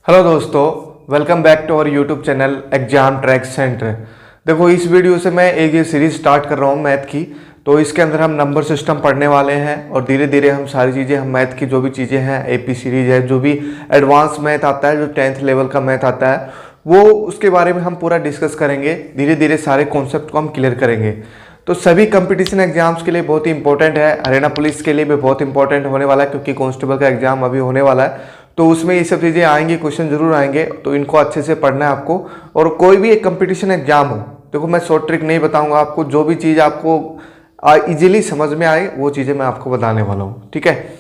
Hello दोस्तों, welcome back to our YouTube channel exam track centre. देखो, इस video से मैं एक ये सीरीज स्टार्ट कर रहा हूँ मैथ की। तो इसके अंदर हम नंबर सिस्टम पढ़ने वाले हैं और धीरे धीरे हम सारी चीज़ें, हम मैथ की जो भी चीज़ें हैं, एपी सीरीज है, जो भी एडवांस मैथ आता है, जो 10th लेवल का मैथ आता है, वो उसके बारे में हम पूरा डिस्कस करेंगे। धीरे धीरे सारे कॉन्सेप्ट को हम क्लियर करेंगे। तो सभी कंपटीशन एग्जाम्स के लिए बहुत ही इंपॉर्टेंट है। हरियाणा पुलिस के लिए भी बहुत इंपॉर्टेंट होने वाला है, क्योंकि कांस्टेबल का एग्जाम अभी होने वाला है। तो उसमें ये सब चीज़ें आएंगी, क्वेश्चन जरूर आएंगे, तो इनको अच्छे से पढ़ना है आपको। और कोई भी एक कंपटीशन एग्जाम हो, देखो मैं शॉर्ट ट्रिक नहीं बताऊंगा आपको, जो भी चीज़ आपको इजीली समझ में आए वो चीज़ें मैं आपको बताने वाला हूँ। ठीक है,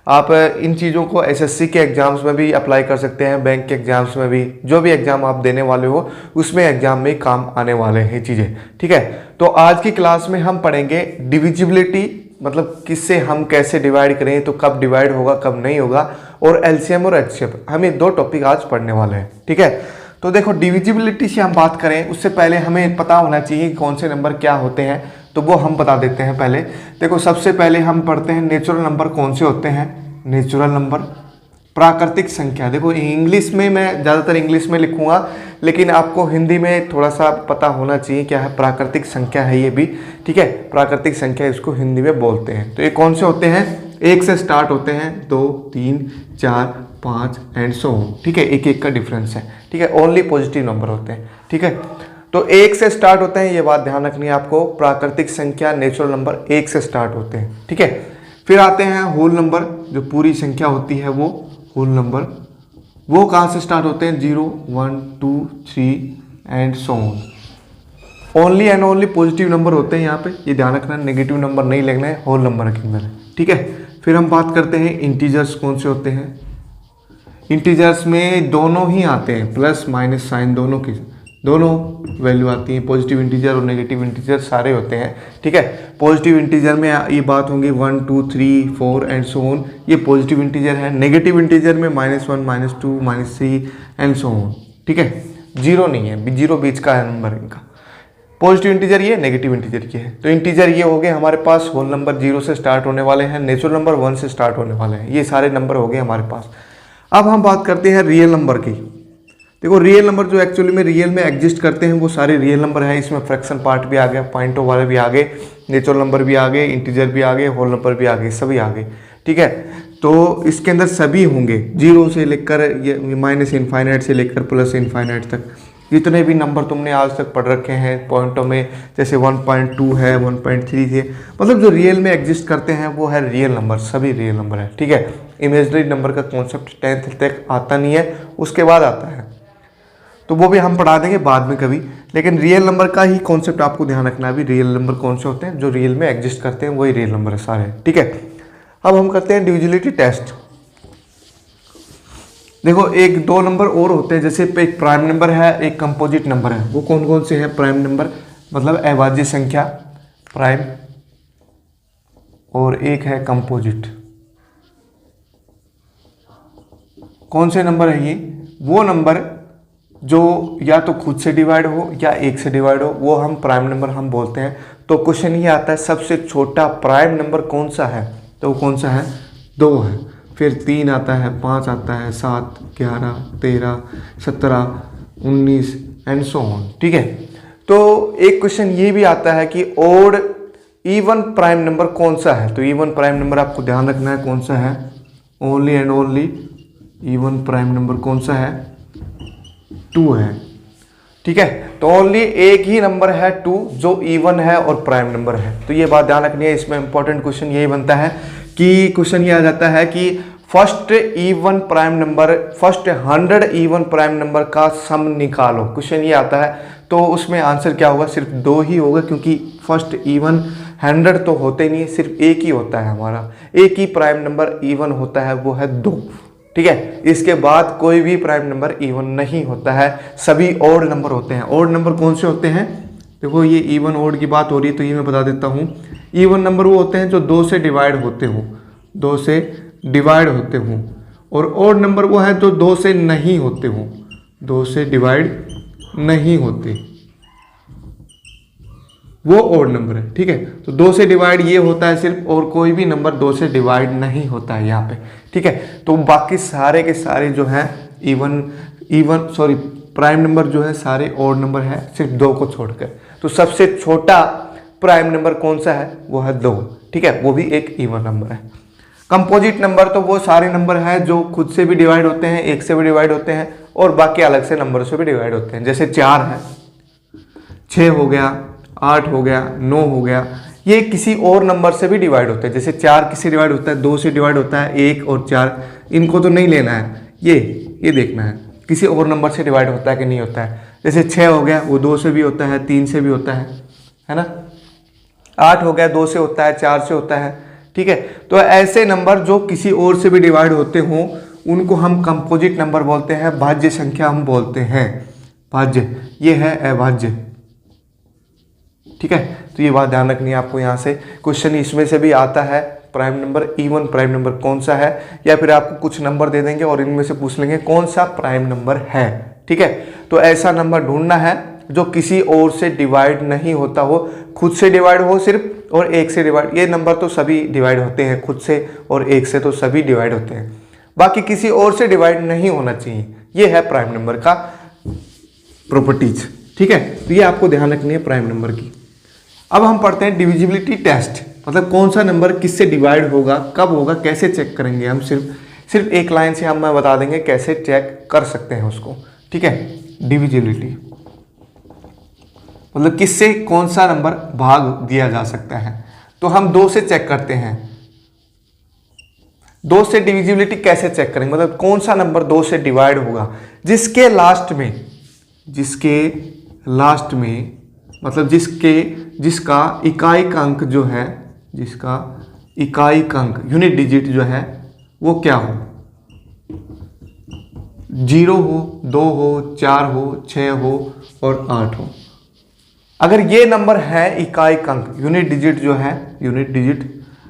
आप इन चीज़ों को एसएससी के एग्जाम्स में भी अप्लाई कर सकते हैं, बैंक के एग्जाम्स में भी, जो भी एग्जाम आप देने वाले हो उसमें एग्जाम में काम आने वाले हैं चीज़ें। ठीक है, तो आज की क्लास में हम पढ़ेंगे डिविजिबिलिटी, मतलब किससे हम कैसे डिवाइड करें, तो कब डिवाइड होगा कब नहीं होगा, और एलसीएम और एचसीएफ, हम ये दो टॉपिक आज पढ़ने वाले हैं। ठीक है, तो देखो डिविजिबिलिटी से हम बात करें उससे पहले हमें पता होना चाहिए कि कौन से नंबर क्या होते हैं, तो वो हम बता देते हैं पहले। देखो, सबसे पहले हम पढ़ते हैं नेचुरल नंबर कौन से होते हैं। नेचुरल नंबर, प्राकृतिक संख्या। देखो इंग्लिश में मैं ज़्यादातर इंग्लिश में लिखूंगा, लेकिन आपको हिंदी में थोड़ा सा पता होना चाहिए क्या है प्राकृतिक संख्या है ये भी। ठीक है, प्राकृतिक संख्या इसको हिंदी में बोलते हैं। तो ये कौन से होते हैं, एक से स्टार्ट होते हैं, 2, 3, 4, 5 एंड सो ऑन। ठीक है, एक एक का डिफरेंस है। ठीक है, ओनली पॉजिटिव नंबर होते हैं। ठीक है, तो एक से स्टार्ट होते हैं, ये बात ध्यान रखनी है आपको। प्राकृतिक संख्या नेचुरल नंबर एक से स्टार्ट होते हैं। ठीक है, फिर आते हैं होल नंबर, जो पूरी संख्या होती है वो होल नंबर। वो कहाँ से स्टार्ट होते हैं, 0, 1, 2, 3 and so on. Only and only positive number होते हैं यहाँ पे, ये ध्यान रखना, नेगेटिव नंबर नहीं लिखना है होल नंबर के अंदर। ठीक है, फिर हम बात करते हैं इंटीजर्स कौन से होते हैं। इंटीजर्स में दोनों ही आते हैं, प्लस माइनस साइन दोनों वैल्यू आती है। पॉजिटिव इंटीजर और नेगेटिव इंटीजर सारे होते हैं। ठीक है, पॉजिटिव इंटीजर में ये बात होंगी 1, 2, 3, 4 एंड सो ऑन, ये पॉजिटिव इंटीजर है। नेगेटिव इंटीजर में -1, -2, -3 एंड सो ऑन। ठीक है, जीरो नहीं है, जीरो बीच का है नंबर इनका। पॉजिटिव इंटीजर ये, नेगेटिव इंटीजर ये है। तो इंटीजर ये हो गए हमारे पास, होल नंबर 0 से स्टार्ट होने वाले हैं, नेचुरल नंबर 1 से स्टार्ट होने वाले हैं। ये सारे नंबर हो गए हमारे पास। अब हम बात करते हैं रियल नंबर की। देखो रियल नंबर जो एक्चुअली में रियल में एग्जिस्ट करते हैं वो सारे रियल नंबर हैं। इसमें फ्रैक्शन पार्ट भी आ गया, पॉइंटों वाले भी आ गए, नेचुरल नंबर भी आ गए, इंटीजर भी आ गए, होल नंबर भी आ गए, सभी आ गए। ठीक है, तो इसके अंदर सभी होंगे, 0 से लेकर ये माइनस इनफाइनाइट से लेकर प्लस इनफाइनाइट तक। जितने भी नंबर तुमने आज तक पढ़ रखे हैं पॉइंटों में, जैसे 1.2 है, 1.3 है, मतलब जो रियल में एग्जिस्ट करते हैं वो है रियल नंबर, सभी रियल नंबर है। ठीक है, इमेजिनरी नंबर का कॉन्सेप्ट 10th तक आता नहीं है, उसके बाद आता है, तो वो भी हम पढ़ा देंगे बाद में कभी। लेकिन रियल नंबर का ही कॉन्सेप्ट आपको ध्यान रखना है। अभी रियल नंबर कौन से होते हैं, जो रियल में एग्जिस्ट करते हैं वही रियल नंबर है सारे। ठीक है, अब हम करते हैं डिविजिबिलिटी टेस्ट। देखो एक दो नंबर और होते हैं, जैसे एक प्राइम नंबर है, एक कंपोजिट नंबर है। वो कौन कौन से हैं प्राइम नंबर, मतलब अभाज्य संख्या प्राइम, और एक है कंपोजिट। कौन से नंबर है ये, वो नंबर जो या तो खुद से डिवाइड हो या एक से डिवाइड हो, वो हम प्राइम नंबर हम बोलते हैं। तो क्वेश्चन ये आता है सबसे छोटा प्राइम नंबर कौन सा है, तो वो कौन सा है, 2 है। फिर 3 आता है, 5 आता है, 7, 11, 13, 17, 19 एंड सो ऑन। ठीक है, तो एक क्वेश्चन ये भी आता है कि ओड इवन प्राइम नंबर कौन सा है। तो इवन प्राइम नंबर आपको ध्यान रखना है कौन सा है, only and only even prime number कौन सा है, 2 है। ठीक है, तो ओनली एक ही नंबर है 2 जो इवन है और प्राइम नंबर है। तो ये बात ध्यान रखनी है। इसमें इंपॉर्टेंट क्वेश्चन यही बनता है कि क्वेश्चन ये आ जाता है कि first even prime number, first 100 even prime number का सम निकालो। क्वेश्चन ये आता है, तो उसमें आंसर क्या होगा, सिर्फ 2 ही होगा, क्योंकि फर्स्ट इवन 100 तो होते नहीं, सिर्फ एक ही होता है हमारा, एक ही प्राइम नंबर इवन होता है, वो है 2। ठीक है, इसके बाद कोई भी प्राइम नंबर इवन नहीं होता है, सभी ऑड नंबर होते हैं। ऑड नंबर कौन से होते हैं, देखो ये इवन ऑड की बात हो रही है तो ये मैं बता देता हूँ। इवन नंबर वो होते हैं जो 2 से डिवाइड होते हो, 2 से डिवाइड होते हो, और ऑड नंबर वो है जो 2 से नहीं होते हो, 2 से डिवाइड नहीं होते, वो ओड नंबर है। ठीक है, तो 2 से डिवाइड ये होता है सिर्फ, और कोई भी नंबर 2 से डिवाइड नहीं होता है यहाँ पे। ठीक है, तो बाकी सारे के सारे जो हैं प्राइम नंबर जो है सारे ऑड नंबर है सिर्फ 2 को छोड़कर। तो सबसे छोटा प्राइम नंबर कौन सा है, वो है 2, ठीक है, वो भी एक इवन नंबर है। कंपोजिट नंबर तो वो सारे नंबर हैं जो खुद से भी डिवाइड होते हैं, 1 से भी डिवाइड होते हैं और बाकी अलग से नंबर से भी डिवाइड होते हैं। जैसे 4 है, 6 हो गया, 8 हो गया, 9 हो गया, ये किसी और नंबर से भी डिवाइड होते हैं। जैसे 4 किससे डिवाइड होता है, 2 से डिवाइड होता है, 1 और 4, इनको तो नहीं लेना है, ये देखना है किसी और नंबर से डिवाइड होता है कि नहीं होता है। जैसे 6 हो गया, वो 2 से भी होता है, 3 से भी होता है ना। 8 हो गया, 2 से होता है, 4 से होता है, ठीक है। तो ऐसे नंबर जो किसी और से भी डिवाइड होते हों उनको हम कंपोजिट नंबर बोलते हैं, भाज्य संख्या हम बोलते हैं। भाज्य, ये है अभाज्य, ठीक है। तो ये बात ध्यान रखनी है आपको। यहाँ से क्वेश्चन इसमें से भी आता है, prime number, even prime number कौन सा है, या फिर आपको कुछ नंबर दे देंगे और इनमें से पूछ लेंगे कौन सा प्राइम नंबर है, ठीक है। तो ऐसा नंबर ढूंढना है जो किसी और से डिवाइड नहीं होता हो, खुद से डिवाइड हो सिर्फ और 1 से डिवाइड। ये नंबर तो सभी डिवाइड होते हैं, खुद से और 1 से तो सभी डिवाइड होते हैं, बाकी किसी और से डिवाइड नहीं होना चाहिए। ये है प्राइम नंबर का प्रॉपर्टीज, ठीक है। तो ये आपको ध्यान रखनी है प्राइम नंबर की। अब हम पढ़ते हैं डिविजिबिलिटी टेस्ट, मतलब कौन सा नंबर किससे डिवाइड होगा, कब होगा, कैसे चेक करेंगे हम। सिर्फ एक लाइन से हम बता देंगे कैसे चेक कर सकते हैं उसको, ठीक है। डिविजिबिलिटी मतलब किससे कौन सा नंबर भाग दिया जा सकता है। तो हम 2 से चेक करते हैं। 2 से डिविजिबिलिटी कैसे चेक करेंगे, मतलब कौन सा नंबर 2 से डिवाइड होगा, जिसके लास्ट में मतलब जिसका इकाई अंक जो है, जिसका इकाई अंक यूनिट डिजिट जो है वो क्या हो, 0 हो, 2 हो, 4 हो, 6 हो और 8 हो। अगर ये नंबर है इकाई अंक, यूनिट डिजिट जो है, यूनिट डिजिट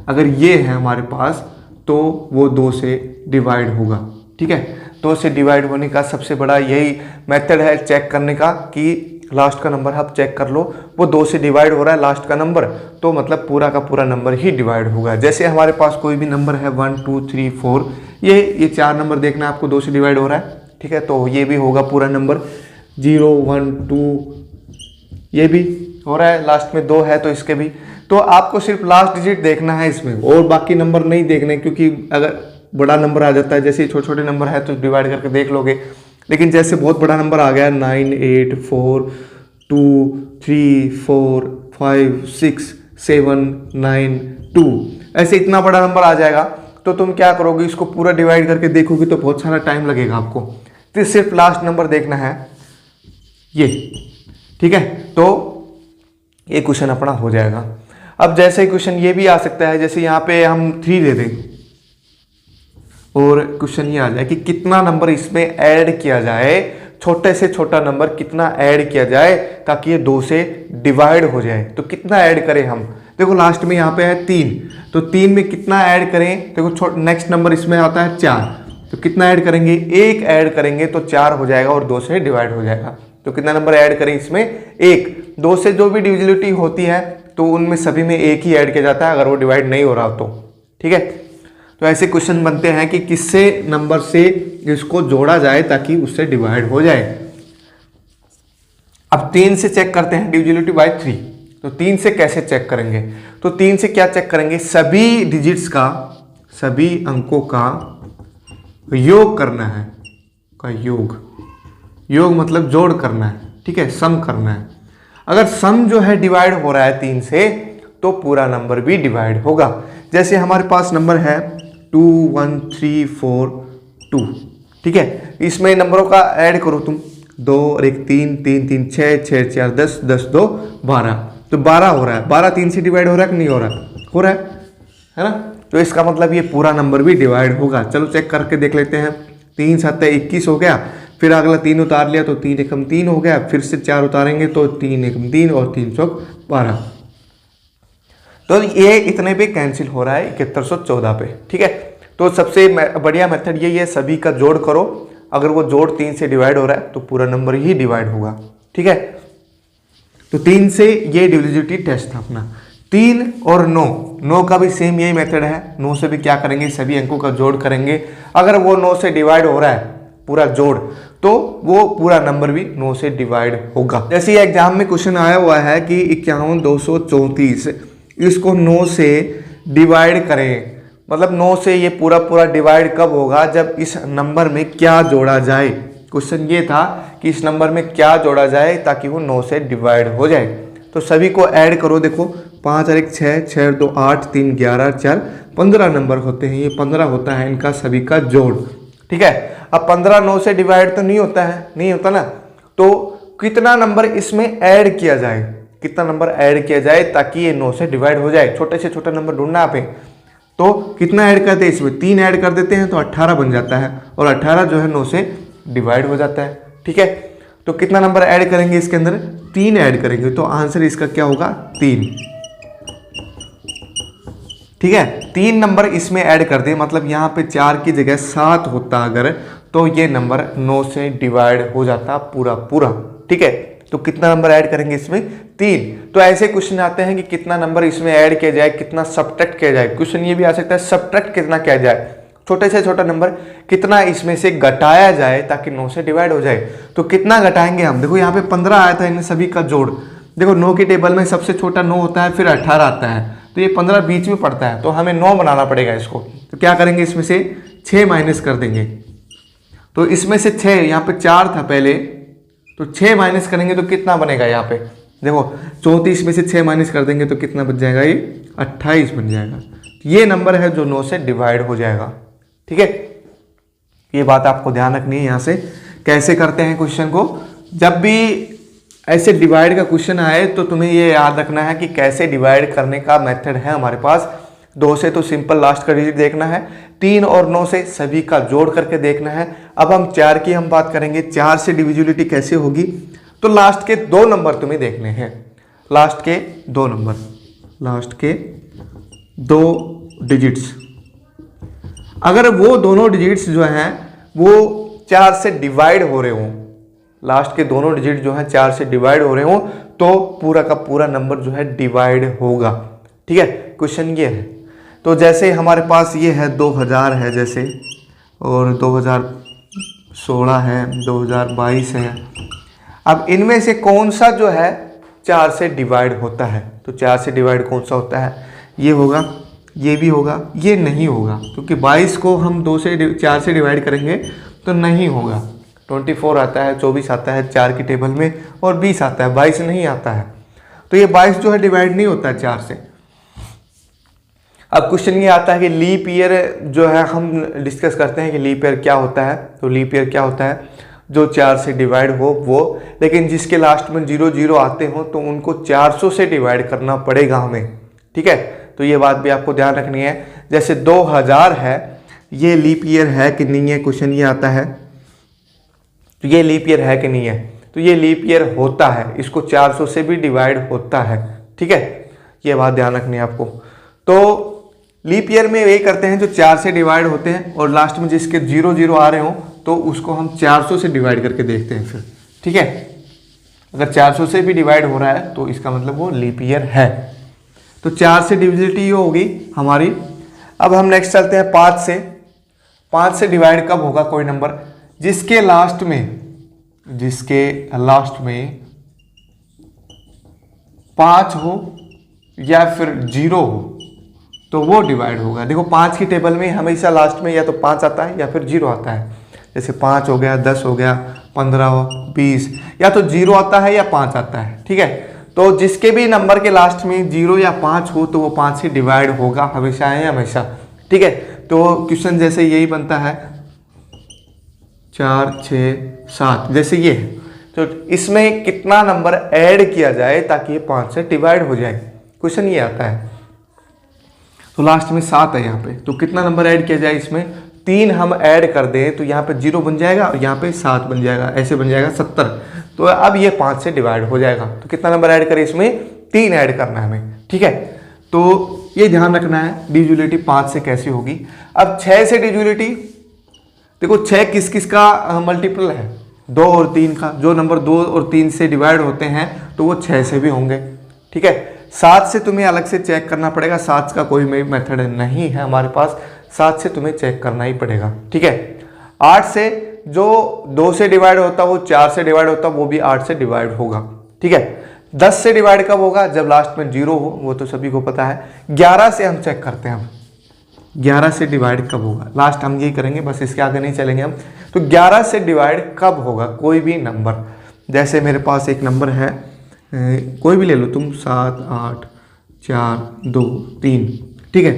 अगर ये है हमारे पास तो वो 2 से डिवाइड होगा, ठीक है। 2 से डिवाइड होने का सबसे बड़ा यही मेथड है चेक करने का कि लास्ट का नंबर आप चेक कर लो, वो 2 से डिवाइड हो रहा है लास्ट का नंबर, तो मतलब पूरा का पूरा नंबर ही डिवाइड होगा। जैसे हमारे पास कोई भी नंबर है 1 2 3 4, ये 4 नंबर देखना है आपको 2 से डिवाइड हो रहा है, ठीक है। तो ये भी होगा पूरा नंबर 0 1 2, ये भी हो रहा है, लास्ट में 2 है तो इसके भी। तो आपको सिर्फ लास्ट डिजिट देखना है इसमें और बाकी नंबर नहीं देखने, क्योंकि अगर बड़ा नंबर आ जाता है, जैसे छोटे छोटे नंबर है तो डिवाइड करके देख लोगे, लेकिन जैसे बहुत बड़ा नंबर आ गया 9 8 4 2 3 4 5 6 7 9 2, ऐसे इतना बड़ा नंबर आ जाएगा तो तुम क्या करोगे, इसको पूरा डिवाइड करके देखोगे तो बहुत सारा टाइम लगेगा आपको। तो सिर्फ लास्ट नंबर देखना है ये, ठीक है। तो ये क्वेश्चन अपना हो जाएगा। अब जैसे क्वेश्चन ये भी आ सकता है, जैसे यहाँ पे हम 3 दे दें और क्वेश्चन ये आ जाए कि कितना नंबर इसमें ऐड किया जाए, छोटे से छोटा नंबर कितना ऐड किया जाए ताकि ये 2 से डिवाइड हो जाए। तो कितना ऐड करें हम, देखो लास्ट में यहाँ पे है 3, तो 3 में कितना ऐड करें, देखो नेक्स्ट नंबर इसमें आता है 4, तो कितना ऐड करेंगे, 1 ऐड करेंगे तो 4 हो जाएगा और 2 से डिवाइड हो जाएगा। तो कितना नंबर ऐड करें इसमें, 1। 2 से जो भी डिविजिबिलिटी होती है तो उनमें सभी में 1 ही ऐड किया जाता है अगर वो डिवाइड नहीं हो रहा तो, ठीक है। तो ऐसे क्वेश्चन बनते हैं कि किससे नंबर से इसको जोड़ा जाए ताकि उससे डिवाइड हो जाए। अब 3 से चेक करते हैं डिविजिबिलिटी बाय 3। तो 3 से कैसे चेक करेंगे, तो 3 से क्या चेक करेंगे, सभी डिजिट्स का, सभी अंकों का योग करना है, का योग मतलब जोड़ करना है, ठीक है, सम करना है। अगर सम जो है डिवाइड हो रहा है 3 से तो पूरा नंबर भी डिवाइड होगा। जैसे हमारे पास नंबर है 2 1 3 4 2, ठीक है। इसमें नंबरों का ऐड करो तुम, 2 और 1 3 3 3 6 6 4 10 10 2 12, तो 12 हो रहा है। 12 3 से डिवाइड हो रहा है कि नहीं हो रहा, हो रहा है ना। तो इसका मतलब ये पूरा नंबर भी डिवाइड होगा। चलो चेक करके देख लेते हैं। 3 7 21 हो गया, फिर अगला 3 उतार लिया तो 3 एकम 3 हो गया, फिर से 4 उतारेंगे तो 3 एकम 3 और 3 चौक 12। तो ये इतने पे कैंसिल हो रहा है 7114 पे, ठीक है। तो सबसे बढ़िया मेथड यही है, सभी का जोड़ करो, अगर वो जोड़ 3 से डिवाइड हो रहा है तो पूरा नंबर ही डिवाइड होगा, ठीक है। तो 3 से ये डिविजिबिलिटी टेस्ट था अपना। 3 और 9 का भी सेम यही मेथड है। 9 से भी क्या करेंगे, सभी अंकों का जोड़ करेंगे। अगर वो 9 से डिवाइड हो रहा है पूरा जोड़, तो वो पूरा नंबर भी 9 से डिवाइड होगा। जैसे ये एग्जाम में क्वेश्चन आया हुआ है कि 51,234, इसको 9 से डिवाइड करें, मतलब 9 से ये पूरा पूरा डिवाइड कब होगा, जब इस नंबर में क्या जोड़ा जाए। क्वेश्चन ये था कि इस नंबर में क्या जोड़ा जाए ताकि वो 9 से डिवाइड हो जाए। तो सभी को ऐड करो, देखो 5 और 1 6, 6 और 2 8, 3 11, 4 15 नंबर होते हैं, ये 15 होता है इनका सभी का जोड़। ठीक है, अब 15 9 से डिवाइड तो नहीं होता है, नहीं होता ना, तो कितना नंबर इसमें ऐड किया जाए, कितना नंबर ऐड किया जाए ताकि ये 9 से डिवाइड हो जाए। छोटे से छोटा नंबर ढूंढना आप, तो कितना ऐड करते हैं इसमें, 3 ऐड कर देते हैं तो 18 बन जाता है, और 18 जो है 9 से डिवाइड हो जाता है। ठीक है, तो कितना नंबर ऐड करेंगे इसके अंदर, 3 ऐड करेंगे, तो आंसर इसका क्या होगा 3। ठीक है, 3 नंबर इसमें ऐड कर दे, मतलब यहाँ पे 4 की जगह 7 होता अगर, तो ये नंबर 9 से डिवाइड हो जाता पूरा पूरा। ठीक है, तो कितना नंबर ऐड करेंगे इसमें, 3। तो ऐसे क्वेश्चन आते हैं कि कितना नंबर इसमें ऐड किया जाए, कितना सब्ट्रैक्ट किया जाए। क्वेश्चन ये भी आ सकता है सब्ट्रैक्ट कितना किया जाए, छोटे से छोटा नंबर कितना इसमें से घटाया जाए ताकि 9 से डिवाइड हो जाए। तो कितना घटाएंगे हम, देखो यहाँ पे 15 आया था इन सभी का जोड़, देखो 9 की टेबल में सबसे छोटा 9 होता है, फिर 18 आता है, तो ये 15 बीच में पड़ता है, तो हमें 9 बनाना पड़ेगा इसको। तो क्या करेंगे, इसमें से 6 माइनस कर देंगे, तो इसमें से 6, यहाँ पे 4 था पहले, तो 6 माइनस करेंगे तो कितना बनेगा, यहाँ पे देखो 34 में से 6 माइनस कर देंगे तो कितना बच जाएगा, ये 28 बन जाएगा। ये नंबर है जो 9 से डिवाइड हो जाएगा। ठीक है, ये बात आपको ध्यान रखनी है। यहाँ से कैसे करते हैं क्वेश्चन को, जब भी ऐसे डिवाइड का क्वेश्चन आए तो तुम्हें ये याद रखना है कि कैसे डिवाइड करने का मेथड है हमारे पास। 2 से तो सिंपल लास्ट का डिजिट देखना है, 3 और 9 से सभी का जोड़ करके देखना है। अब हम 4 की हम बात करेंगे, 4 से डिविजिबिलिटी कैसे होगी, तो लास्ट के 2 नंबर तुम्हें देखने हैं, लास्ट के 2 नंबर, लास्ट के 2 डिजिट्स, अगर वो दोनों डिजिट्स जो हैं वो 4 से डिवाइड हो रहे हों, लास्ट के दोनों डिजिट जो हैं 4 से डिवाइड हो रहे हों, तो पूरा का पूरा नंबर जो है डिवाइड होगा। ठीक है, क्वेश्चन ये है। तो जैसे हमारे पास ये है 2000 है जैसे, और 2016 है, 2022 है, अब इनमें से कौन सा जो है 4 से डिवाइड होता है, तो 4 से डिवाइड कौन सा होता है, ये होगा, ये भी होगा, ये नहीं होगा, क्योंकि 22 को हम 4 से डिवाइड करेंगे तो नहीं होगा। 24 आता है, 24 आता है 4 की टेबल में, और 20 आता है, 22 नहीं आता है, तो ये 22 जो है डिवाइड नहीं होता है 4 से। अब क्वेश्चन ये आता है कि लीप ईयर जो है, हम डिस्कस करते हैं कि लीप ईयर क्या होता है। तो लीप ईयर क्या होता है, जो 4 से डिवाइड हो वो, लेकिन जिसके लास्ट में 0 0 आते हो तो उनको 400 से डिवाइड करना पड़ेगा हमें। ठीक है, तो ये बात भी आपको ध्यान रखनी है। जैसे 2000 है, ये लीप ईयर है कि नहीं है, क्वेश्चन ये आता है, तो ये लीप ईयर है कि नहीं है, तो ये लीप ईयर होता है, इसको 400 से भी डिवाइड होता है। ठीक है, ये बात ध्यान रखनी है आपको। तो लीप ईयर में यही करते हैं जो 4 से डिवाइड होते हैं, और लास्ट में जिसके 0 0 आ रहे हो तो उसको हम 400 से डिवाइड करके देखते हैं फिर। ठीक है, अगर 400 से भी डिवाइड हो रहा है तो इसका मतलब वो लीप ईयर है। तो 4 से डिविजिबिलिटी होगी हमारी। अब हम नेक्स्ट चलते हैं 5 से। 5 से डिवाइड कब होगा कोई नंबर, जिसके लास्ट में 5 हो या फिर 0 हो तो वो डिवाइड होगा। देखो 5 की टेबल में हमेशा लास्ट में या तो 5 आता है या फिर 0 आता है। जैसे 5 हो गया, 10 हो गया, 15 हो, 20, या तो 0 आता है या 5 आता है। ठीक है, तो जिसके भी नंबर के लास्ट में 0 या 5 हो तो वो 5 से डिवाइड होगा, हमेशा है हमेशा। ठीक है, तो क्वेश्चन जैसे यही बनता है 4 6 7 जैसे ये है, तो इसमें कितना नंबर ऐड किया जाए ताकि ये 5 से डिवाइड हो जाए, क्वेश्चन ये आता है। तो लास्ट में 7 है यहाँ पे, तो कितना नंबर ऐड किया जाए, इसमें 3 हम ऐड कर दें तो यहाँ पे 0 बन जाएगा और यहाँ पे 7 बन जाएगा, ऐसे बन जाएगा 70। तो अब ये 5 से डिवाइड हो जाएगा। तो कितना नंबर ऐड करें, इसमें 3 ऐड करना है हमें। ठीक है, तो ये ध्यान रखना है डिविजिबिलिटी 5 से कैसी होगी। अब 6 से डिविजिबिलिटी, देखो 6 किस किस का मल्टीपल है, 2 और 3 का। जो नंबर 2 और 3 से डिवाइड होते हैं तो वो 6 से भी होंगे। ठीक है, 7 से तुम्हें अलग से चेक करना पड़ेगा, 7 का कोई मेथड नहीं है हमारे पास, 7 से तुम्हें चेक करना ही पड़ेगा। ठीक है, 8 से जो 2 से डिवाइड होता है वो 4 से डिवाइड होता है, वो भी 8 से डिवाइड होगा। ठीक है, 10 से डिवाइड कब होगा? जब लास्ट में 0 हो, वो तो सभी को पता है। 11 से हम चेक करते हैं, हम 11 से डिवाइड कब होगा, लास्ट हम यही करेंगे, बस इसके आगे नहीं चलेंगे हम। तो 11 से डिवाइड कब होगा कोई भी नंबर? जैसे मेरे पास एक नंबर है, कोई भी ले लो तुम, 7 8 4 2 3, ठीक है,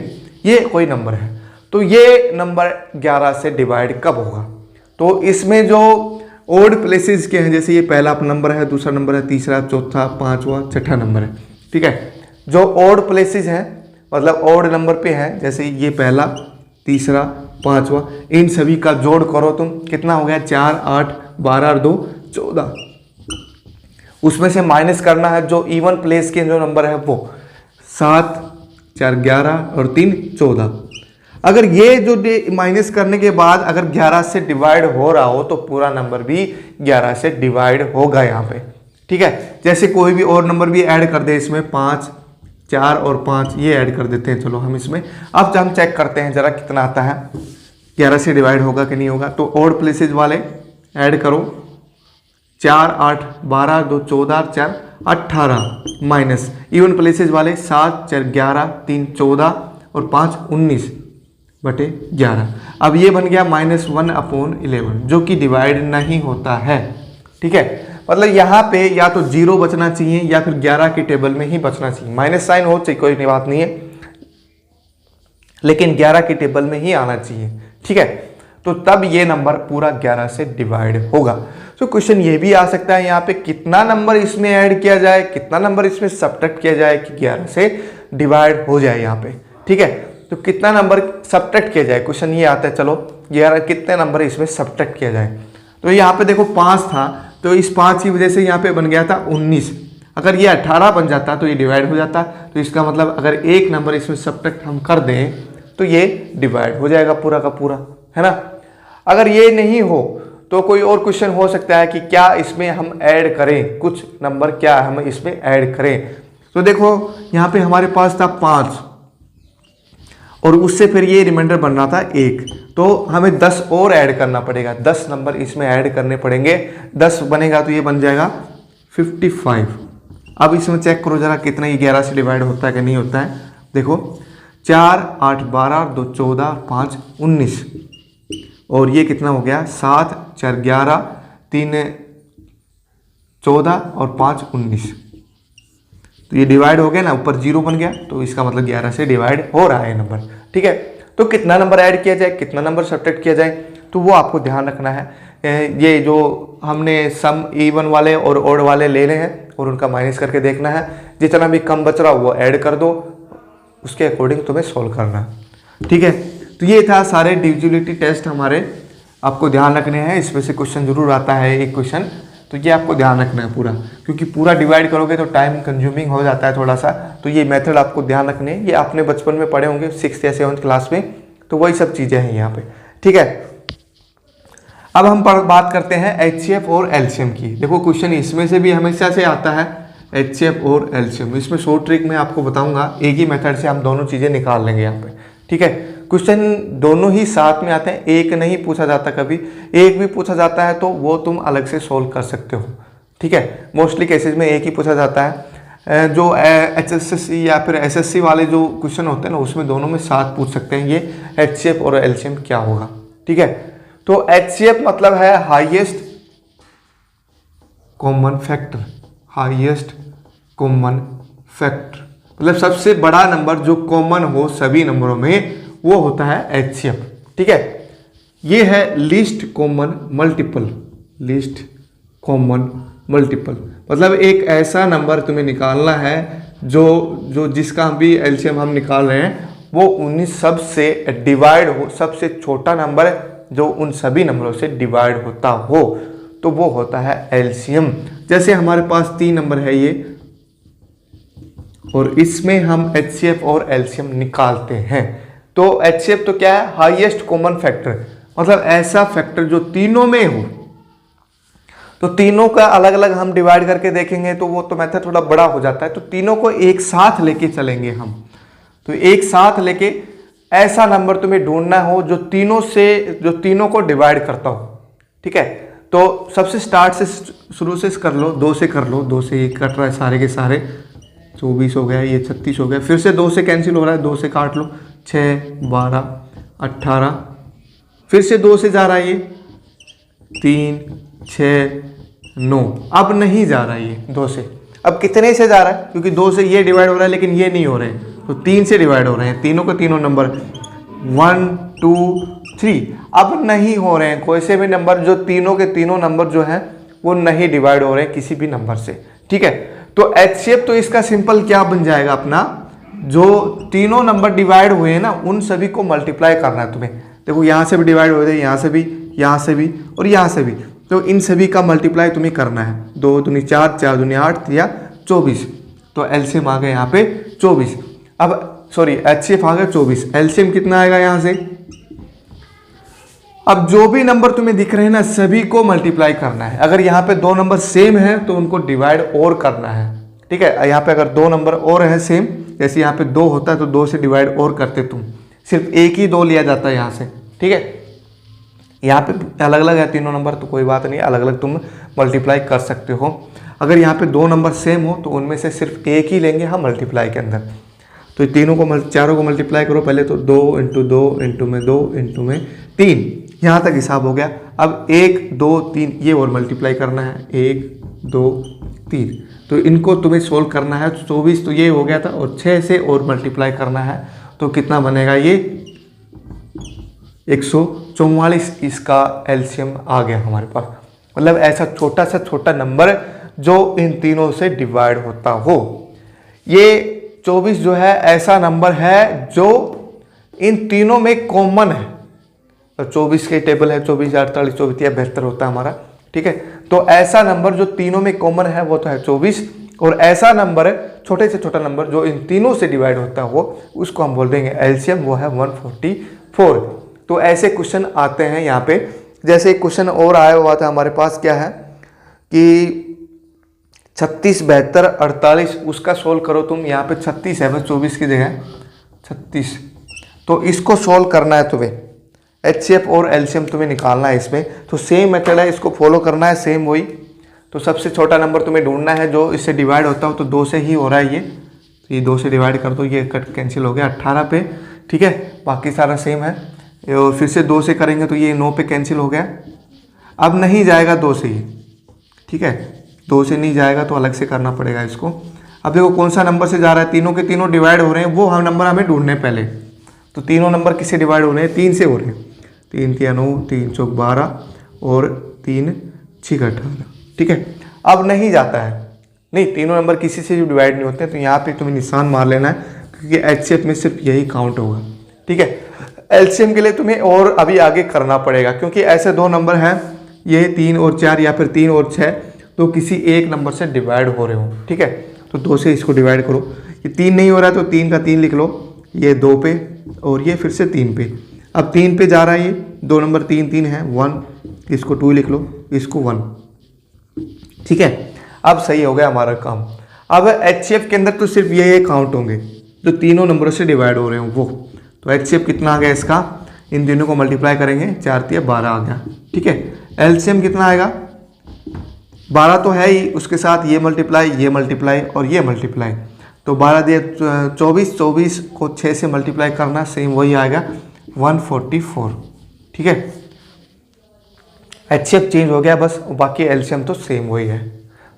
ये कोई नंबर है। तो ये नंबर 11 से डिवाइड कब होगा? तो इसमें जो ओड प्लेसेस के हैं, जैसे ये पहला नंबर है, दूसरा नंबर है, तीसरा, चौथा, पांचवा, छठा नंबर है। ठीक है, जो ओड प्लेसेस हैं मतलब ओड नंबर पे है, जैसे ये पहला, तीसरा, पांचवा, इन सभी का जोड़ करो तुम, कितना हो गया? 4 8 12 और 2 14। उसमें से माइनस करना है जो इवन प्लेस के जो नंबर है वो 7 4 11 और 3 14। अगर ये जो माइनस करने के बाद अगर 11 से डिवाइड हो रहा हो तो पूरा नंबर भी 11 से डिवाइड होगा यहाँ पे। ठीक है, जैसे कोई भी और नंबर भी ऐड कर दे इसमें, 5 4 और 5 ये ऐड कर देते हैं, चलो हम इसमें। अब हम चेक करते हैं जरा कितना आता है, 11 से डिवाइड होगा कि नहीं होगा। तो ओड प्लेसेस वाले ऐड करो, 4 8 12 2 14 4 18 माइनस इवन प्लेसेस वाले 7 4 11 3 14 और 5 19 बटे 11। अब ये बन गया -1/11 जो कि डिवाइड नहीं होता है। ठीक है, मतलब यहाँ पे या तो 0 बचना चाहिए या फिर 11 की टेबल में ही बचना चाहिए। माइनस साइन हो चाहिए, कोई बात नहीं है, लेकिन 11 की टेबल में ही आना चाहिए। ठीक है, तो तब ये नंबर पूरा 11 से डिवाइड होगा। तो क्वेश्चन ये भी आ सकता है यहाँ पे, कितना नंबर इसमें ऐड किया जाए, कितना नंबर इसमें सब्ट्रैक्ट किया जाए कि 11 से डिवाइड हो जाए यहाँ पे। ठीक है, तो कितना नंबर सब्ट्रैक्ट किया जाए, क्वेश्चन ये आता है। चलो 11 कितने नंबर इसमें सब्ट्रैक्ट किया जाए। तो यहाँ पे देखो 5 था, तो इस 5 की वजह से यहाँ पे बन गया था 19। अगर ये 18 बन जाता तो ये डिवाइड हो जाता। तो इसका मतलब अगर एक नंबर इसमें सब्ट्रैक्ट हम कर दें तो ये डिवाइड हो जाएगा पूरा का पूरा, है ना। अगर ये नहीं हो तो कोई और क्वेश्चन हो सकता है कि क्या इसमें हम ऐड करें, कुछ नंबर क्या हम इसमें ऐड करें। तो देखो यहाँ पे हमारे पास था 5 और उससे फिर ये रिमाइंडर बन रहा था 1, तो हमें 10 और ऐड करना पड़ेगा, 10 नंबर इसमें ऐड करने पड़ेंगे। 10 बनेगा तो ये बन जाएगा 55। अब इसमें चेक करो जरा कितना ये 11 से डिवाइड होता है कि नहीं होता है। देखो 4 8 12 2 14 5 19 और ये कितना हो गया, 7 4 11 3 14 और 5 19। तो ये डिवाइड हो गया ना, ऊपर 0 बन गया, तो इसका मतलब 11 से डिवाइड हो रहा है नंबर। ठीक है, तो कितना नंबर ऐड किया जाए, कितना नंबर सब्ट्रैक्ट किया जाए, तो वो आपको ध्यान रखना है। ये जो हमने सम इवन वाले और ओड वाले लेने हैं और उनका माइनस करके देखना है, जितना भी कम बच रहा हो वो ऐड कर दो, उसके अकॉर्डिंग तुम्हें सोल्व करना। ठीक है, तो ये था सारे डिविजिबिलिटी टेस्ट हमारे, आपको ध्यान रखने हैं। इसमें से क्वेश्चन जरूर आता है एक क्वेश्चन, तो ये आपको ध्यान रखना है पूरा, क्योंकि पूरा डिवाइड करोगे तो टाइम कंज्यूमिंग हो जाता है थोड़ा सा। तो ये मेथड आपको ध्यान रखने हैं, ये आपने बचपन में पढ़े होंगे 6th या 7th क्लास में, तो वही सब चीज़ें हैं यहाँ पे। ठीक है, अब हम बात करते हैं HCF और LCM की। देखो क्वेश्चन इसमें से भी हमेशा से आता है HCF और LCM। इसमें शॉर्ट ट्रिक में आपको बताऊंगा, एक ही मेथड से हम दोनों चीज़ें निकाल लेंगे यहाँ पे। ठीक है, क्वेश्चन दोनों ही साथ में आते हैं, एक नहीं पूछा जाता कभी, एक भी पूछा जाता है तो वो तुम अलग से सोल्व कर सकते हो। ठीक है, मोस्टली केसेस में एक ही पूछा जाता है। जो HSSC या फिर SSC वाले जो क्वेश्चन होते हैं ना, उसमें दोनों में साथ पूछ सकते हैं ये HCF और LCM क्या होगा। ठीक है, तो HCF मतलब है highest common factor, highest common factor मतलब सबसे बड़ा नंबर जो कॉमन हो सभी नंबरों में, वो होता है HCF। ठीक है, ये है least common multiple, least common multiple मतलब एक ऐसा नंबर तुम्हें निकालना है जो जिसका भी LCM हम निकाल रहे हैं वो उन्हीं सब से डिवाइड हो, सबसे छोटा नंबर जो उन सभी नंबरों से डिवाइड होता हो, तो वो होता है LCM। जैसे हमारे पास 3 नंबर है ये, और इसमें हम HCF और LCM निकालते हैं। तो HCF तो क्या है, हाईएस्ट कॉमन फैक्टर, मतलब ऐसा फैक्टर जो तीनों में हो। तो तीनों का अलग अलग हम डिवाइड करके देखेंगे तो वो तो मेथड थोड़ा बड़ा हो जाता है, तो तीनों को एक साथ लेके चलेंगे हम। तो एक साथ लेके ऐसा नंबर तुम्हें ढूंढना हो जो तीनों को डिवाइड करता हो। ठीक है। तो सबसे स्टार्ट से शुरू से कर लो, 2 से कर लो, 2 से ये कट रहा है सारे के सारे, 24 हो गया, ये 36 हो गया, फिर से 2 से कैंसिल हो रहा है, 2 से काट लो, 6 12 18, फिर से 2 से जा रहा है ये 3 6 9, अब नहीं जा रहा है ये 2 से। अब कितने से जा रहा है, क्योंकि 2 से ये डिवाइड हो रहा है लेकिन ये नहीं हो रहे हैं, तो 3 से डिवाइड हो रहे हैं, तीनों के तीनों नंबर 1 2 3 अब नहीं हो रहे हैं कोई से भी नंबर, जो तीनों के तीनों नंबर जो हैं वो नहीं डिवाइड हो रहे हैं किसी भी नंबर से, ठीक है। तो HCF तो इसका सिंपल क्या बन जाएगा अपना, जो तीनों नंबर डिवाइड हुए हैं ना उन सभी को मल्टीप्लाई करना है तुम्हें। देखो यहाँ से भी डिवाइड हो रहे हैं, यहाँ से भी, यहाँ से भी और यहाँ से भी, तो इन सभी का मल्टीप्लाई तुम्हें करना है। 2 दूनी 4, 4 दूनी 8 या 24, तो एलसीएम आ गया यहाँ पे 24। अब सॉरी HCF आ गया 24, एलसीएम कितना आएगा यहाँ से। अब जो भी नंबर तुम्हें दिख रहे हैं ना सभी को मल्टीप्लाई करना है। अगर यहाँ पे 2 नंबर सेम है तो उनको डिवाइड और करना है, ठीक है। यहाँ पे अगर 2 नंबर और है सेम, जैसे यहाँ पे 2 होता है तो 2 से डिवाइड और करते तुम, सिर्फ एक ही 2 लिया जाता है यहाँ से, ठीक है। यहाँ पे अलग अलग है तीनों नंबर तो कोई बात नहीं, अलग अलग तुम मल्टीप्लाई कर सकते हो। अगर यहाँ पे 2 नंबर सेम हो तो उनमें से सिर्फ एक ही लेंगे हम मल्टीप्लाई के अंदर। तो तीनों को चारों को मल्टीप्लाई करो पहले, तो 2 इंटू 2 इंटू में 2 इंटू में 3, यहाँ तक हिसाब हो गया। अब 1 2 3 ये और मल्टीप्लाई करना है, 1 2 3, तो इनको तुम्हें सोल्व करना है। 24 तो ये हो गया था और 6 से और मल्टीप्लाई करना है, तो कितना बनेगा ये 144। इसका एलसीएम आ गया हमारे पास। मतलब ऐसा छोटा सा छोटा नंबर जो इन तीनों से डिवाइड होता हो। ये 24 जो है ऐसा नंबर है जो इन तीनों में कॉमन है। तो 24 के टेबल है 24 48 24 या 72 होता है हमारा, ठीक है। तो ऐसा नंबर जो तीनों में कॉमन है वो तो है 24, और ऐसा नंबर है छोटे से छोटा नंबर जो इन तीनों से डिवाइड होता है वो, उसको हम बोल देंगे एलसीएम, वो है 144। तो ऐसे क्वेश्चन आते हैं यहाँ पे। जैसे एक क्वेश्चन और आया हुआ था हमारे पास, क्या है कि 36 72 48, उसका सोल्व करो तुम। यहाँ पे 36 है बस 24 की जगह 36, तो इसको सोल्व करना है तुम्हें। HCF और एलसीएम तुम्हें निकालना है इसमें। तो सेम मेथड है, इसको फॉलो करना है सेम वही। तो सबसे छोटा नंबर तुम्हें ढूंढना है जो इससे डिवाइड होता हो, तो 2 से ही हो रहा है ये, तो ये 2 से डिवाइड कर दो, ये कट कैंसिल हो गया 18 पे, ठीक है। बाकी सारा सेम है। और फिर से 2 से करेंगे तो ये 9 पे कैंसिल हो गया। अब नहीं जाएगा 2 से ही, ठीक है। 2 से नहीं जाएगा तो अलग से करना पड़ेगा इसको। अब देखो कौन सा नंबर से जा रहा है, तीनों के तीनों डिवाइड हो रहे हैं, वो हम नंबर हमें ढूंढने पहले। तो तीनों नंबर किससे डिवाइड हो रहे हैं, 3 से हो रहे हैं। 3 3 9 3 4 12 और 3 6 18, ठीक है। अब नहीं जाता है, नहीं तीनों नंबर किसी से डिवाइड नहीं होते, तो यहाँ पे तुम्हें निशान मार लेना है, क्योंकि HCF में सिर्फ यही काउंट होगा, ठीक है। एलसीएम के लिए तुम्हें और अभी आगे करना पड़ेगा, क्योंकि ऐसे 2 नंबर हैं, ये 3 और 4 या फिर 3 और 6, तो किसी एक नंबर से डिवाइड हो रहे हो, ठीक है। तो 2 से इसको डिवाइड करो। ये 3 नहीं हो रहा है तो 3 का 3 लिख लो, ये 2 पे और ये फिर से 3 पे। अब 3 पे जा रहा है, ये 2 नंबर 3 3 है 1, इसको 2 लिख लो, इसको 1, ठीक है। अब सही हो गया हमारा काम। अब HCF के अंदर तो सिर्फ ये काउंट होंगे जो तीनों नंबरों से डिवाइड हो रहे हो वो। तो HCF कितना आ गया इसका, इन दोनों को मल्टीप्लाई करेंगे, 4 3 12 आ गया, ठीक है। एलसीएम कितना आएगा, 12 तो है ही, उसके साथ ये मल्टीप्लाई और ये मल्टीप्लाई, तो 12 दिए 24, 24 को 6 से मल्टीप्लाई करना, सेम वही आएगा 144, ठीक है। HCF चेंज हो गया बस, बाकी एलसीएम तो सेम वही है।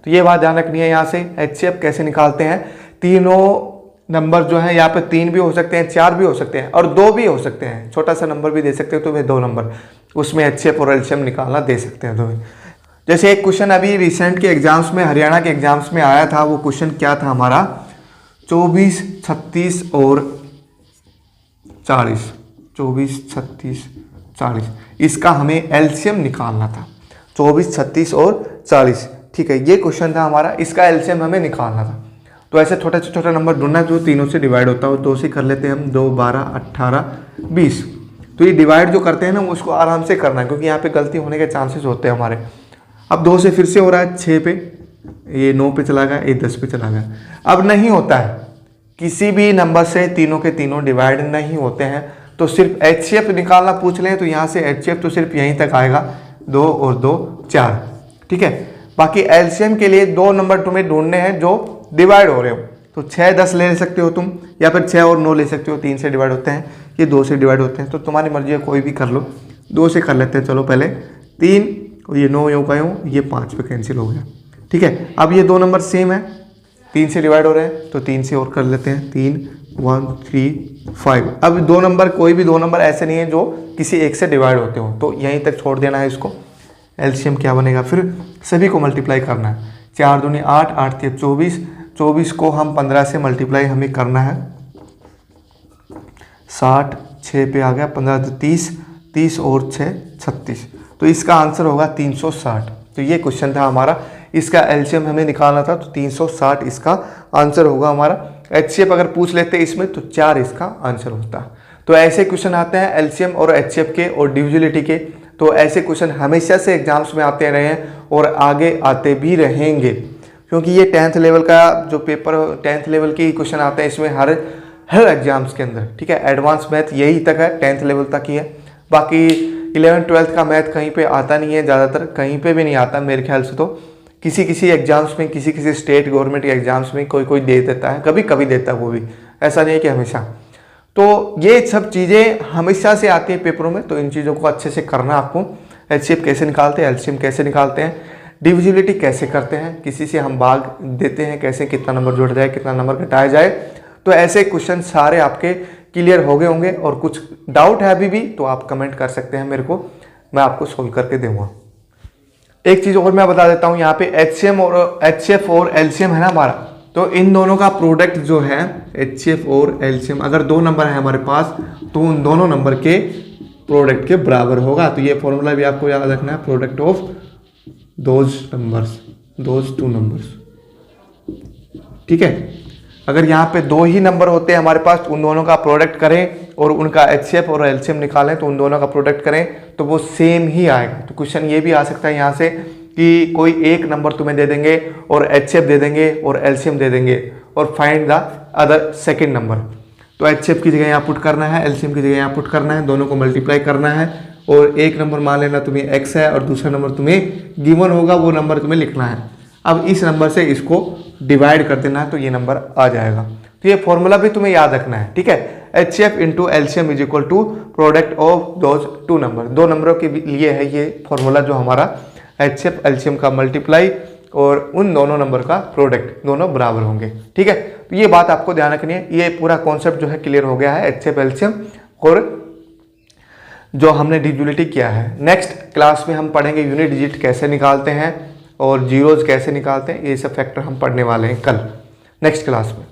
तो ये बात ध्यान रखनी है। यहाँ से HCF कैसे निकालते हैं, तीनों नंबर जो है यहाँ पे 3 भी हो सकते हैं, 4 भी हो सकते हैं और 2 भी हो सकते हैं, छोटा सा नंबर भी दे सकते हो, तो वे 2 नंबर उसमें HCF और एलसीएम निकालना दे सकते हैं तुम्हें। जैसे एक क्वेश्चन अभी रिसेंट के एग्जाम्स में, हरियाणा के एग्जाम्स में आया था, वो क्वेश्चन क्या था हमारा, 24 36 और 40, 24 36 40, इसका हमें एलसीएम निकालना था, 24 36 और 40, ठीक है। ये क्वेश्चन था हमारा, इसका एलसीएम हमें निकालना था। तो ऐसे छोटा से छोटा नंबर ढूंढना जो तीनों से डिवाइड होता हो। 2 से कर लेते हैं हम, 2 12 18 20। तो ये डिवाइड जो करते हैं ना उसको आराम से करना है, क्योंकि यहाँ पे गलती होने के चांसेस होते हैं हमारे। अब 2 से फिर से हो रहा है 6 पे, ये 9 पे चला गया, ये 10 पे चला गया। अब नहीं होता है, किसी भी नंबर से तीनों के तीनों डिवाइड नहीं होते हैं। तो सिर्फ HCF निकालना पूछ लें तो यहाँ से HCF तो सिर्फ यहीं तक आएगा, 2 और 2 4, ठीक है। बाकी एलसीएम के लिए 2 नंबर तुम्हें ढूंढने हैं जो डिवाइड हो रहे हो, तो 6 10 ले सकते हो तुम, या फिर 6 और 9 ले सकते हो, 3 से डिवाइड होते हैं, ये 2 से डिवाइड होते हैं, तो तुम्हारी मर्जी है, कोई भी कर लो। 2 से कर लेते हैं, चलो पहले 3, और ये 9 यूँ का यूँ, ये 5 पे कैंसिल हो गया, ठीक है। अब ये 2 नंबर सेम है, 3 से डिवाइड हो रहे हैं, तो 3 से और कर लेते हैं, 3 1 3 5। अब 2 नंबर, कोई भी 2 नंबर ऐसे नहीं है जो किसी एक से डिवाइड होते हो, तो यहीं तक छोड़ देना है इसको। एलसीएम क्या बनेगा, फिर सभी को मल्टीप्लाई करना है। 4 दूनी 8, 8 3 24, 24 को हम 15 से मल्टीप्लाई हमें करना है, 60, 6 पे आ गया, 15 तो 30, 30 और 6 36, तो इसका आंसर होगा 360। तो ये क्वेश्चन था हमारा, इसका एलसीएम हमें निकालना था, तो 360 इसका आंसर होगा हमारा। एचसीएफ अगर पूछ लेते इसमें तो 4 इसका आंसर होता। तो ऐसे क्वेश्चन आते हैं एलसीएम और एचसीएफ के और डिविजिबिलिटी के, तो ऐसे क्वेश्चन हमेशा से एग्जाम्स में आते रहे हैं और आगे आते भी रहेंगे, क्योंकि ये 10th लेवल का जो पेपर, 10th लेवल के क्वेश्चन आते हैं इसमें हर एग्जाम्स के अंदर, ठीक है। एडवांस मैथ यही तक है, 10th लेवल तक ही है, बाकी 11th 12th का मैथ कहीं पे आता नहीं है, ज़्यादातर कहीं पे भी नहीं आता मेरे ख्याल से। तो किसी एग्जाम्स में, किसी स्टेट गवर्नमेंट के एग्जाम्स में कोई दे देता है, कभी कभी देता है, वो भी ऐसा नहीं है कि हमेशा। तो ये सब चीज़ें हमेशा से आती हैं पेपरों में, तो इन चीज़ों को अच्छे से करना आपको। एचसीएफ कैसे निकालते हैं, एलसीएम कैसे निकालते हैं, डिविजिबिलिटी कैसे करते हैं, किसी से हम भाग देते हैं कैसे, कितना नंबर जोड़ा जाए, कितना नंबर घटाया जाए, तो ऐसे क्वेश्चन सारे आपके क्लियर हो गए होंगे। और कुछ डाउट है अभी भी तो आप कमेंट कर सकते हैं मेरे को, मैं आपको सोल्व करके दूंगा। एक चीज़ और मैं बता देता हूँ, यहाँ पे एचसीएफ और एलसीएम है ना हमारा, तो इन दोनों का प्रोडक्ट जो है एचसीएफ और एलसीएम, अगर 2 नंबर है हमारे पास तो उन दोनों नंबर के प्रोडक्ट के बराबर होगा। तो ये फॉर्मूला भी आपको याद रखना है, product of those two numbers, ठीक है। अगर यहाँ पे 2 ही नंबर होते हैं हमारे पास, तो उन दोनों का प्रोडक्ट करें और उनका एचसीएफ और एलसीएम निकालें, तो उन दोनों का प्रोडक्ट करें तो वो सेम ही आएगा। तो क्वेश्चन ये भी आ सकता है यहाँ से कि कोई एक नंबर तुम्हें दे देंगे और एचसीएफ दे देंगे और एलसीएम दे देंगे और find the other second number. तो एचसीएफ की जगह यहाँ पुट करना है, एलसीएम की जगह यहाँ पुट करना है, दोनों को मल्टीप्लाई करना है, और एक नंबर मान लेना तुम्हें एक्स है और दूसरा नंबर तुम्हें गिवन होगा, वो नंबर तुम्हें लिखना है। अब इस नंबर से इसको डिवाइड कर देना है तो ये नंबर आ जाएगा। तो ये फॉर्मूला भी तुम्हें याद रखना है, ठीक है। HCF into LCM is equal to product of those 2 number, 2 नंबरों के लिए है ये फॉर्मूला जो हमारा एचसीएफ एलसीएम का मल्टीप्लाई और उन दोनों नंबर का प्रोडक्ट, दोनों बराबर होंगे, ठीक है। तो ये बात आपको ध्यान रखनी है। ये पूरा कॉन्सेप्ट जो है क्लियर हो गया है एचसीएफ एलसीएम और जो हमने डिविजिबिलिटी किया है। नेक्स्ट क्लास में हम पढ़ेंगे यूनिट डिजिट कैसे निकालते हैं और जीरोज कैसे निकालते हैं, ये सब फैक्टर हम पढ़ने वाले हैं कल नेक्स्ट क्लास में।